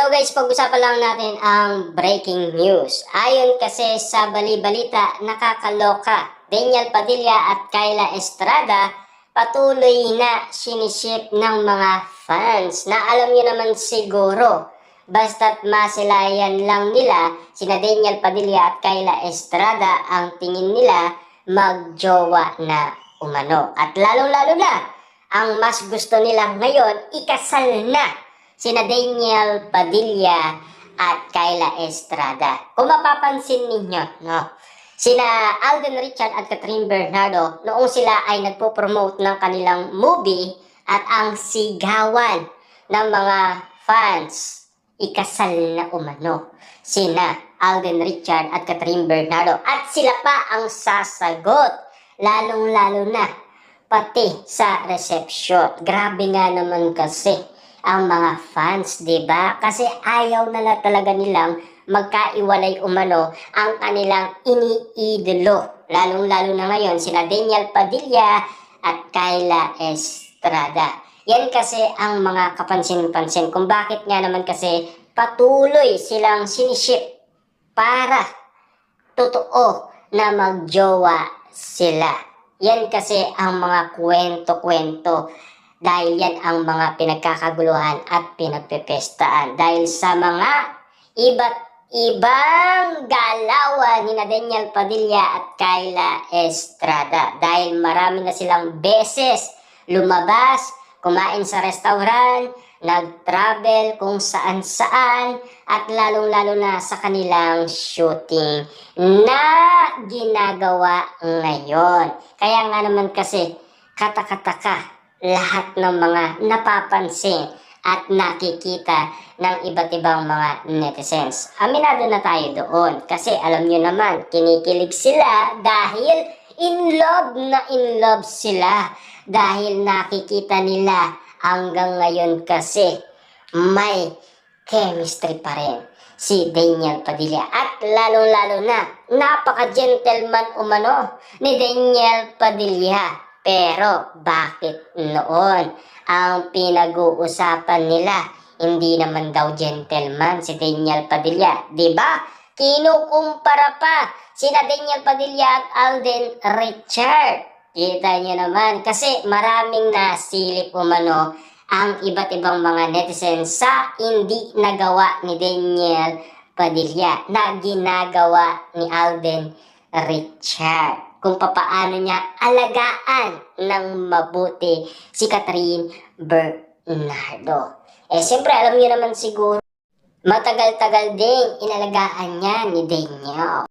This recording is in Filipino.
Hello guys, pag-usapan lang natin ang breaking news. Ayon kasi sa bali-balita, nakakaloka. Daniel Padilla at Kyla Estrada patuloy na siniship ng mga fans na alam niyo naman siguro. Basta't masilayan lang nila, sina Daniel Padilla at Kyla Estrada ang tingin nila magjowa na umano. At lalo-lalo na, ang mas gusto nila ngayon, ikasal na sina Daniel Padilla at Kyla Estrada. Kung mapapansin ninyo, no, sina Alden Richard at Catherine Bernardo, noong sila ay nagpo-promote ng kanilang movie at ang sigawan ng mga fans, ikasal na umano sina Alden Richard at Catherine Bernardo. At sila pa ang sasagot, lalong-lalo na pati sa reception. Grabe nga naman kasi ang mga fans, 'di ba? Kasi ayaw na talaga nilang magkaiwalay umano ang kanilang iniidolo. Lalong-lalo na ngayon sina Daniel Padilla at Kyla Estrada. Yan kasi ang mga kapansin-pansin kung bakit nga naman kasi patuloy silang siniship para totoo na magjowa sila. Yan kasi ang mga kwento-kwento. Dahil yan ang mga pinagkakaguluhan at pinagpepestaan. Dahil sa mga iba't ibang galawan ni Daniel Padilla at Kyla Estrada. Dahil marami na silang beses lumabas, kumain sa restaurant, nag-travel kung saan-saan, at lalong-lalo na sa kanilang shooting na ginagawa ngayon. Kaya nga naman kasi katakataka lahat ng mga napapansin at nakikita ng iba't ibang mga netizens. Aminado na tayo doon kasi alam nyo naman, kinikilig sila dahil in love sila. Dahil nakikita nila hanggang ngayon kasi may chemistry pa rin si Daniel Padilla. At lalong-lalo na, napaka-gentleman umano ni Daniel Padilla. Pero bakit noon ang pinag-uusapan nila hindi naman daw gentleman si Daniel Padilla? 'Di ba? Kinukumpara pa sina Daniel Padilla at Alden Richard. Kita niyo naman kasi maraming nasilip umano ang iba't ibang mga netizens sa hindi nagawa ni Daniel Padilla na ginagawa ni Alden Richard. Kung papaano niya alagaan ng mabuti si Catherine Bernardo. Siyempre, alam niyo naman siguro, matagal-tagal din inalagaan niya ni Daniel.